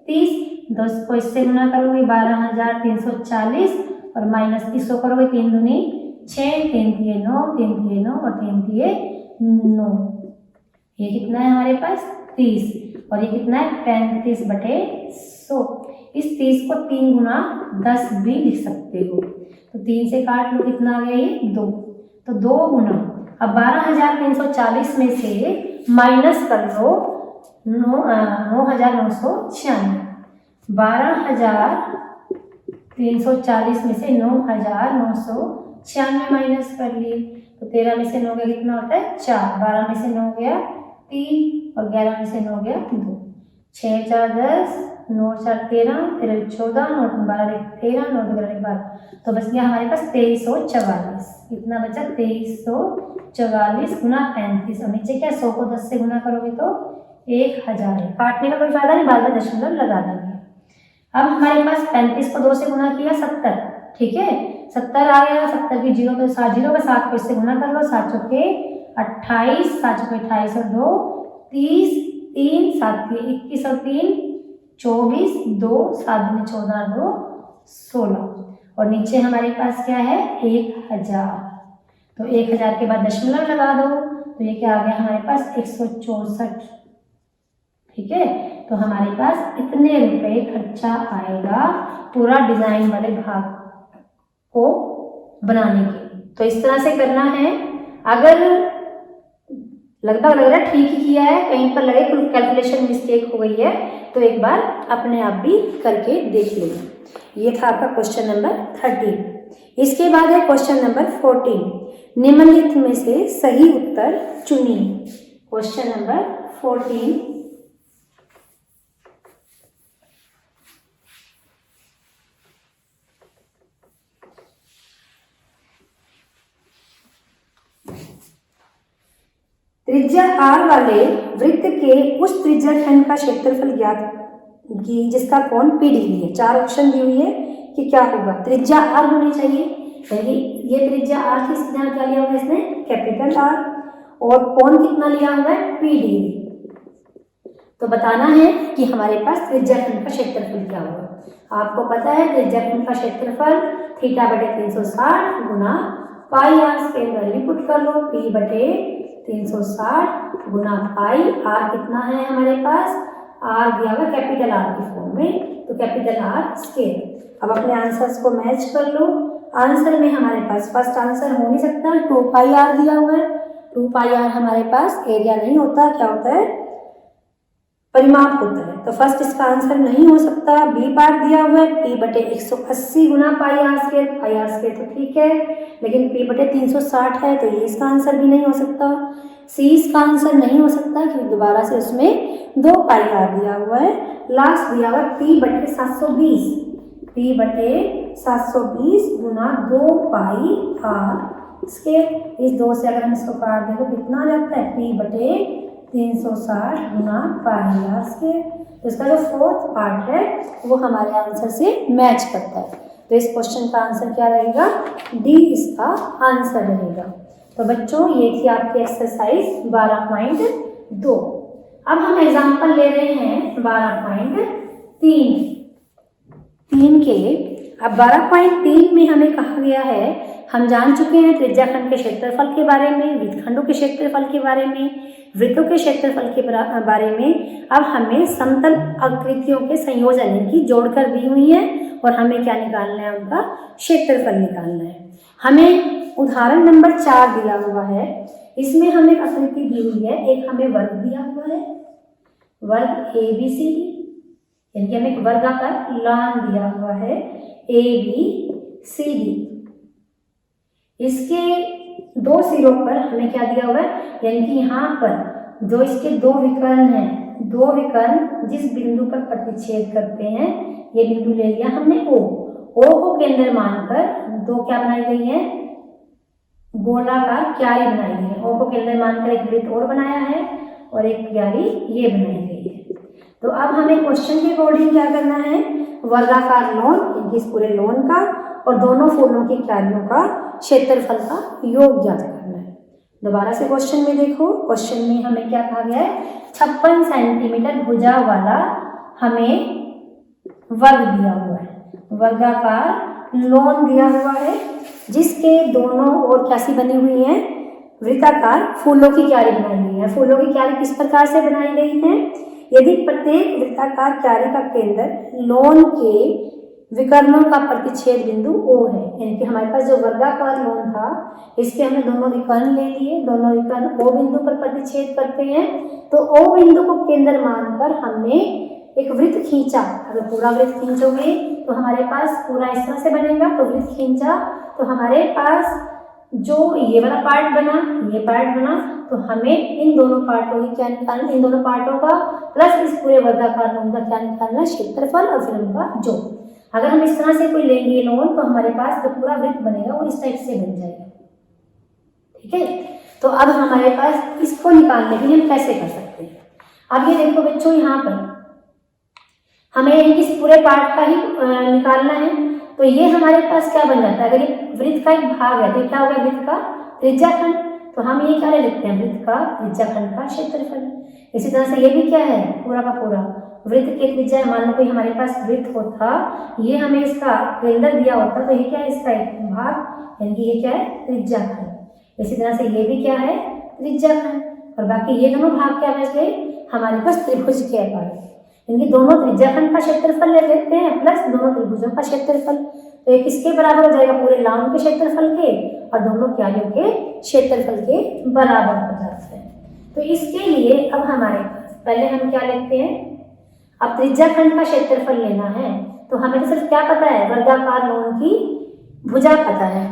30, 10 को इससे गुना करोगे 12340, और माइनस 30 को करोगे 3 दूनी 6, 3 दिए 9, 3 दिए 9 और 3 दिए 9। ये कितना है हमारे पास? 30, और ये कितना है? 35/100। इस 30 को 3 गुना 10 भी लिख सकते हो। तो 3 से काट लो, कितना आ गया ये? 2। तो 2 गुना, अब 12340 में से माइनस कर लो 9996। 12340 में से 9996 माइनस कर लिए, तो 13 में से 9 गया कितना होता है? 4, 12 में से 9 गया 3, और 11 में से 9 गया 2, 6 4 10, 9 4 13, 13 14, 9 12 13, 9 12 12। तो बच गया हमारे पास 2344। कितना बचा? 2344 गुना 35, और नीचे क्या? 100 को 10 से गुना करोगे तो 1000 है। काटने का कोई फायदा नहीं, बाद में दशमलव लगा देंगे। अब हमारे पास 35 को 2 से गुना किया 70, ठीक है, 70 आ गया। 70 की 0 तो 7 0 का, 7 को इससे गुना कर लो, 7 चौके 28, 7 चौके 28 और 2 30, 3 7 के 21 और 3 24, 2 7 दूनी 14, 2 16, और नीचे हमारे पास क्या है? 1000। तो 1000 के बाद दशमलव लगा दो, तो ये क्या आ गया हमारे पास? 164। ठीक है, तो हमारे पास इतने रुपए खर्चा आएगा पूरा डिजाइन वाले भाग को बनाने के। तो इस तरह से करना है। अगर लगभग लग रहा है ठीक ही किया है, कहीं पर लगे कोई कैलकुलेशन मिस्टेक हो गई है तो एक बार अपने आप भी करके देख लेना। ये था आपका क्वेश्चन नंबर 13। इसके बाद है क्वेश्चन नंबर 14। निम्नलिखित में से सही उत्तर चुनिए। Question number 14। त्रिज्या r वाले वृत्त के उस त्रिज्या खंड का क्षेत्रफल ज्ञात की जिसका कोण p डिग्री है। 4 ऑप्शन दी हुई है कि क्या होगा। त्रिज्या r होनी चाहिए, यानी ये त्रिज्या r की स्थान क्या लिया हुआ है इसने, कैपिटल R, और कोण कितना लिया हुआ है, p डिग्री। तो बताना है कि हमारे पास त्रिज्या खंड का क्षेत्रफल क्या होगा। आपको पता है त्रिज्या खंड का क्षेत्रफल θ/360 गुना पाई आर स्क्वायर वैल्यू पुट कर लो, p/360 गुना पाई। आर कितना है हमारे पास, आर दिया हुआ कैपिटल आर की फॉर्म में, तो कैपिटल आर स्क्वायर। अब अपने आंसर्स को मैच कर लो। आंसर में हमारे पास फर्स्ट आंसर हो नहीं सकता, 2 पाई आर दिया हुआ है। 2 पाई आर हमारे पास एरिया नहीं होता, क्या होता है, परिमाप होता है। तो फर्स्ट इसका आंसर नहीं हो सकता। बी पार्ट दिया हुआ है p/180 Guna pi are square तो ठीक है, लेकिन p/360 है तो ये इसका आंसर भी नहीं हो सकता। सी इसका आंसर नहीं हो सकता क्योंकि दोबारा से उसमें 2 पाई आर दिया हुआ है। लास्ट दिया हुआ है p/720 Guna 2 pi are square. इस 2 से अगर हम इसको काट दें तो कितना आ जाता है, p/360 Guna pi are square. तो इसका जो फोर्थ पार्ट है वो हमारे आंसर से मैच करता है। तो इस क्वेश्चन का आंसर क्या रहेगा, डी इसका आंसर रहेगा। तो बच्चों ये थी आपकी एक्सरसाइज 12.2। अब हम एग्जाम्पल ले रहे हैं 12.3 के। अब 12.3 में हमें कहा गया है, हम जान चुके हैं त्रिज्याखंड के क्षेत्रफल के बारे में, वृत्तखंडों के क्षेत्रफल के बारे में, वृत्तों के क्षेत्रफल के बारे में। अब हमें समतल आकृतियों के संयोजन इनकी जोड़कर दी हुई है और हमें क्या निकालना है, उनका क्षेत्रफल निकालना है। हमें उदाहरण नंबर 4 दिया हुआ है। इसमें हमें आकृति दी हुई है, एक हमें वर्ग दिया हुआ है, वर्ग ABCD, यानी कि हमें एक वर्गाकार लान दिया हुआ है ABCD। इसके 2 सिरों पर हमें क्या दिया हुआ है, यानी कि यहाँ पर जो इसके 2 विकर्ण हैं, 2 विकर्ण जिस बिंदु पर प्रतिच्छेद करते हैं, ये बिंदु ले लिया हमने O को केंद्र मानकर 2 क्या बनाई गई है, गोलाकार क्यारी बनाई गई है। O को केंद्र मानकर एक वृत्त और बनाया है और एक क्यारी ये बनाई गई है। तो अब हमें क्वेश्चन के अकॉर्डिंग क्या करना है, वर्गाकार लॉन, इस पूरे लॉन का और दोनों फूलों की क्यारियों का क्षेत्रफल का योग ज्ञात करना है। दोबारा से क्वेश्चन में देखो, क्वेश्चन में हमें क्या कहा गया है, 56 सेंटीमीटर भुजा वाला हमें वर्ग दिया हुआ है, वर्गाकार लॉन दिया हुआ है, जिसके दोनों ओर कैसी बनी हुई है, वृत्ताकार फूलों की क्यारी बनाई गई है। फूलों की क्यारी किस प्रकार से बनाई गई है, यदि प्रत्येक वृत्ताकार क्यारी का केंद्र लॉन के विकर्णों का प्रतिच्छेद बिंदु O है, यानी कि हमारे पास जो वर्गाकार लॉन था इसके हमने दोनों विकर्ण ले लिए, दोनों विकर्ण O बिंदु पर प्रतिच्छेद करते हैं। तो O बिंदु को केंद्र मानकर हमने एक वृत्त खींचा। अगर पूरा वृत्त खींचोगे तो हमारे पास पूरा इस तरह से बनेगा। तो वृत्त खींचा तो हमारे पास जो ये वाला पार्ट बना, ये पार्ट बना, तो हमें इन दोनों पार्टों की क्या निकालना, इन दोनों पार्टों का प्लस इस पूरे वर्गाकार लॉन का क्या निकालना, क्षेत्रफल और फिर उनका जोड़। अगर हम इस तरह से कोई लेंगे लॉन तो हमारे पास जो पूरा वृत्त बनेगा वो इस टाइप से बन जाएगा। ठीक है, तो अब हमारे पास इसको निकालने के लिए हम कैसे कर सकते हैं। अब ये देखो बच्चों, यहाँ पर हमें इस पूरे पार्ट का ही निकालना है। तो ये हमारे पास क्या बन जाता है, अगर ये वृत्त का एक भाग है तो क्या होगा, वृत्त का त्रिज्याखंड। तो हम ये क्या ले लिखते हैं, वृत्त का त्रिज्याखंड का क्षेत्रफल। इसी तरह से ये भी क्या है, पूरा का पूरा वृत्त के त्रिज्या। मान लो कोई हमारे पास वृत्त होता, ये हमें इसका केंद्र दिया होता, तो ये क्या है, इसका एक भाग, यानी कि ये क्या है, त्रिज्याखंड। इसी तरह से ये भी क्या है, त्रिज्याखंड। और बाकी ये दोनों भाग क्या बच गए हमारे पास, त्रिभुज के आकार। इनकी दोनों त्रिज्याखंड का क्षेत्रफल ले लेते हैं प्लस दोनों त्रिभुजों का क्षेत्रफल। तो ये किसके बराबर हो जाएगा, पूरे लॉन के क्षेत्रफल के और दोनों क्यारियों के क्षेत्रफल के बराबर हो जाता है। तो इसके लिए अब हमारे पास पहले हम क्या लिखते हैं, अब त्रिज्याखंड का क्षेत्रफल लेना है तो हमें तो सिर्फ क्या पता है, वर्गाकार लॉन की भुजा पता है।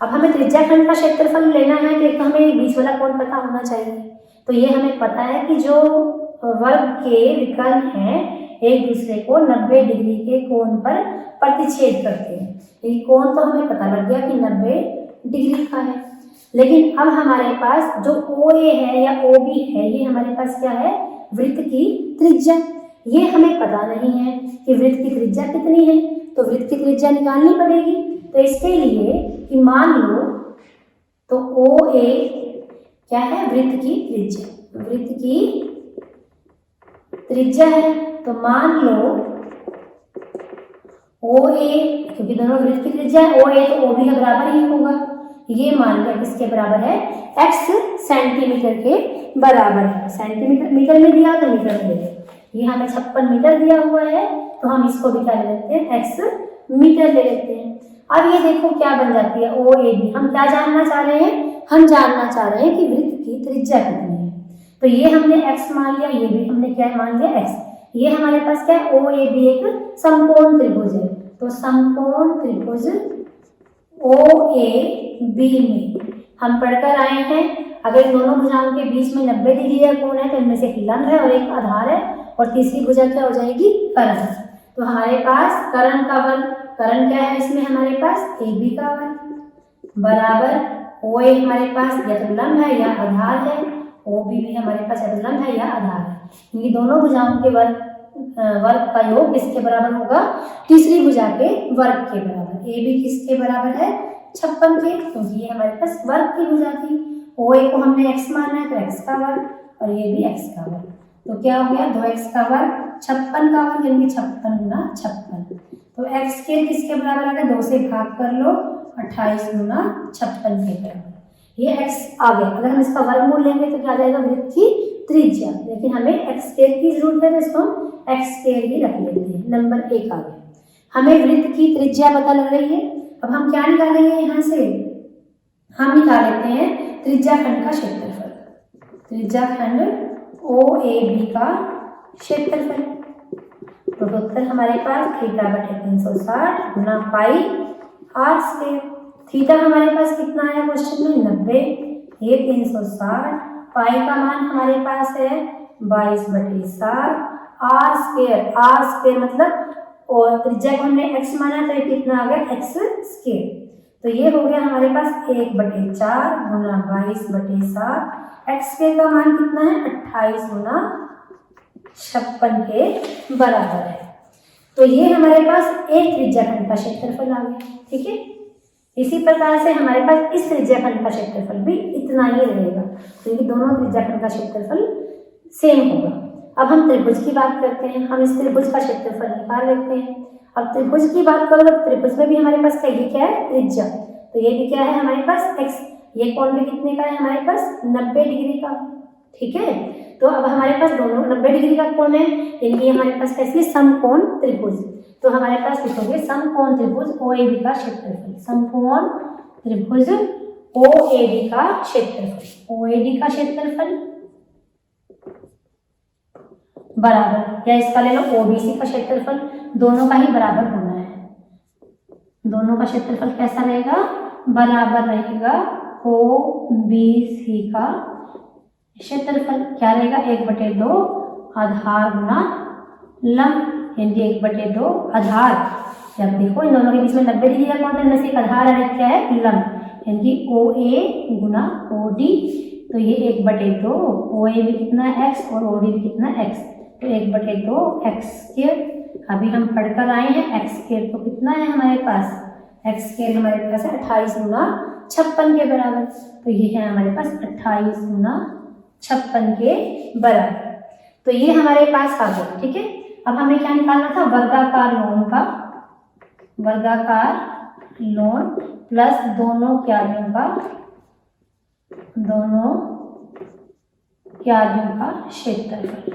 अब हमें त्रिज्याखंड का क्षेत्रफल लेना है तो एक हमें बीच वाला कोण पता होना चाहिए। तो ये हमें पता है कि जो वर्ग के विकर्ण हैं एक दूसरे को 90 डिग्री के कोण पर प्रतिच्छेद करते हैं। ये कोण तो हमें पता लग गया कि 90 डिग्री का है, लेकिन अब हमारे पास जो OA है या OB है, ये हमारे पास क्या है, वृत्त की त्रिज्या। ये हमें पता नहीं है कि वृत्त की त्रिज्या कितनी है, तो वृत्त की त्रिज्या निकालनी पड़ेगी। तो इसके लिए कि मान लो तो OA क्या है, वृत्त की त्रिज्या, वृत्त की त्रिज्या है। तो मान लो OA, क्योंकि दोनों वृत्त की त्रिज्या है, OA तो OB के बराबर ही होगा। ये मान लिया किसके बराबर है, x सेंटीमीटर के बराबर है। सेंटीमीटर मीटर में दिया तो मीटर में ले, ये हमें 56 मीटर दिया हुआ है तो हम इसको भी क्या ले लेते हैं, x मीटर ले लेते हैं। अब ये देखो क्या बन जाती है, OAB। हम क्या जानना चाह रहे हैं, हम जानना चाह रहे हैं कि वृत्त की त्रिज्या कितनी है। तो ये हमने x मान लिया, ये भी हमने क्या मान लिया, x। ये हमारे पास क्या है, OAB एक समकोण त्रिभुज है। तो समकोण त्रिभुज OAB में हम पढ़कर आए हैं, अगर इन दोनों भुजाओं के बीच में 90 डिग्री का कोण है तो इनमें से एक लंब है और एक आधार है और तीसरी भुजा क्या हो जाएगी, कर्ण। तो हमारे पास कर्ण का वर्ग, कर्ण क्या है इसमें हमारे पास, AB का वर्ग बराबर OA हमारे पास या तो लंब है या आधार है, OB भी हमारे पास या तो लंब है या आधार है। ये दोनों भुजाओं के वर्ग का योग किसके बराबर होगा, तीसरी भुजा के वर्ग के बराबर। AB किसके बराबर है, 56 के, क्योंकि ये हमारे पास वर्ग की भुजा थी। OA को हमने x माना है तो x का वर्ग और ये भी x का वर्ग। तो क्या हो गया, 2x का वर्ग 56 का वर्ग, यानी 56 गुना 56। तो x स्क्वायर किसके बराबर आ गया, 2 से भाग कर लो, 28 गुना 56 के बराबर। ये x आ गया। अगर हम इसका वर्गमूल लेंगे तो क्या आ जाएगा, वृत्त की त्रिज्या। लेकिन हमें x स्क्वायर की जरूरत है तो इसको हम x स्क्वायर ही रख लेते हैं। नंबर 1 आ गया। हमें वृत्त की त्रिज्या पता लग रही है। अब हम क्या निकालेंगे यहाँ से, हम निकाल लेते हैं त्रिज्याखंड का क्षेत्रफल। त्रिज्याखंड OAB का क्षेत्रफल। तो उत्तर हमारे पास θ/360 गुना पाई r स्क्वायर। थीटा हमारे पास कितना आया क्वेश्चन में, 90। ये 360, पाई का मान हमारे पास है 22/7, r स्क्वायर मतलब, और त्रिज्या को हमने x माना तो ये कितना आ गया, x स्क्वायर। तो ये हो गया हमारे पास 1/4 गुना 22/7। x स्क्वायर का मान कितना है, 28 गुना 56 के बराबर है। तो ये हमारे पास एक त्रिज्याखंड का क्षेत्रफल आ गया। ठीक है, इसी प्रकार से हमारे पास इस त्रिज्याखंड का क्षेत्रफल भी इतना ही रहेगा, क्योंकि दोनों त्रिज्याखंड का क्षेत्रफल सेम होगा। अब हम त्रिभुज की बात करते हैं। हम इस त्रिभुज का क्षेत्रफल निकाल लेते हैं। अब त्रिभुज की बात करो तो त्रिभुज में भी हमारे पास क्या है, त्रिज्या। तो ये भी क्या है हमारे पास, x। ये कोण भी कितने का है हमारे पास, 90 डिग्री का। ठीक है, तो अब हमारे पास दोनों 90 डिग्री का कोण है, यानी हमारे पास कैसे, समकोण त्रिभुज। तो हमारे पास लिखोगे समकोण त्रिभुज OAB का क्षेत्रफल। समकोण त्रिभुज OAB का क्षेत्रफल। OAB का क्षेत्रफल बराबर, या इसका ले लो OBC का क्षेत्रफल। दोनों का ही बराबर होना है। दोनों का क्षेत्रफल कैसा रहेगा, बराबर रहेगा OBC का क्षेत्रफल। क्या रहेगा, 1/2 आधार गुना लंब, यानी 1/2 आधार। जब देखो इन दोनों के बीच में 90 डिग्री का कोण, इनमें से एक आधार है, क्या है, लंब, यानी OA गुना OD। तो ये 1/2, OA भी कितना है x और OD भी कितना है x, तो 1/2 x स्क्वायर। अभी हम पढ़कर आए हैं x स्क्वायर तो कितना है हमारे पास, x स्क्वायर हमारे पास है 28 गुना 56 के बराबर। तो ये है हमारे पास 28 गुना 56 के बराबर। तो ये हमारे पास आ गया। ठीक है, अब हमें क्या निकालना था, वर्गाकार लॉन का, वर्गाकार लॉन प्लस दोनों क्यारियों का क्षेत्रफल।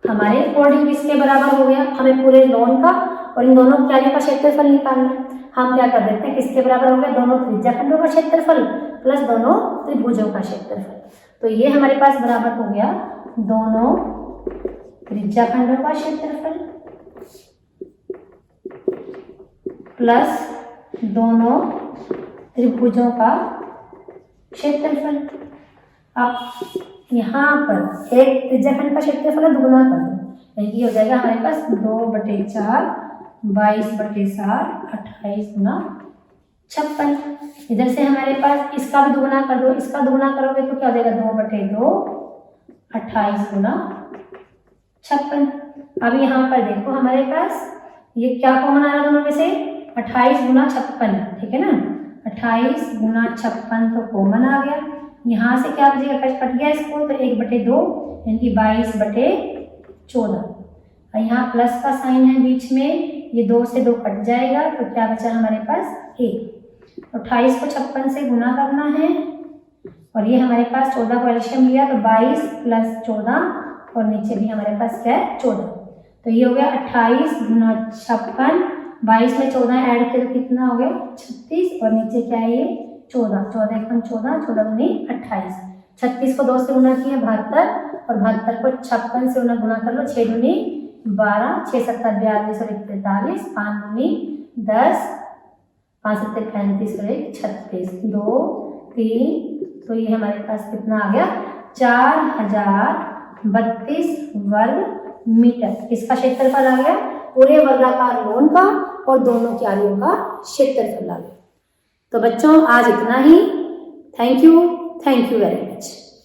हमारे अकॉर्डिंग किसके बराबर हो गया, हमें पूरे लॉन का और इन दोनों क्यारियों का क्षेत्रफल निकालना है। हम क्या कर देते हैं, किसके बराबर हो गया, दोनों त्रिज्याखंडों का क्षेत्रफल प्लस दोनों त्रिभुजों का क्षेत्रफल। तो ये हमारे पास बराबर हो गया दोनों त्रिज्याखंडों का क्षेत्रफल प्लस दोनों त्रिभुजों का क्षेत्रफल। अब यहाँ पर एक त्रिज्याखंड का क्षेत्रफल दुगुना कर दो, ये हो जाएगा हमारे पास 2/4 22/7 28 गुना 56। इधर से हमारे पास इसका भी दुगुना कर दो, इसका दुगुना करोगे तो क्या हो जाएगा 2/2 28 गुना 56। अब यहाँ पर देखो हमारे पास ये क्या कॉमन आ रहा है दोनों में से, 28 गुना 56, ठीक है ना, 28 गुना 56 तो कॉमन आ गया। यहाँ से क्या बचेगा, कट गया इसको, तो 1/2 यानी कि 22/14। और यहाँ प्लस का साइन है बीच में, ये 2 से 2 कट जाएगा, तो क्या बचा हमारे पास 1। 28 को 56 से गुना करना है और ये हमारे पास 14 को एलसीएम लिया तो 22 प्लस 14 और नीचे भी हमारे पास क्या है 14। तो ये हो गया 28 गुना 56, 22 में 14 ऐड किया तो कितना हो गया 36 और नीचे क्या है ये 14, 14 1 14, 14 दूनी 28। 36 को 2 से गुना किया 72 और 72 को 56 से गुना कर लो, 6 दूनी 12, 6 7 42 और 43, 5 दूनी 10, 5 7 35 और 1 36, 2 3, तो ये हमारे पास कितना आ गया 4032 वर्ग मीटर। इसका क्षेत्रफल आ गया पूरे वर्गाकार लोन का और दोनों क्यारियों का क्षेत्रफल आ गया। तो बच्चों आज इतना ही। Thank you very much.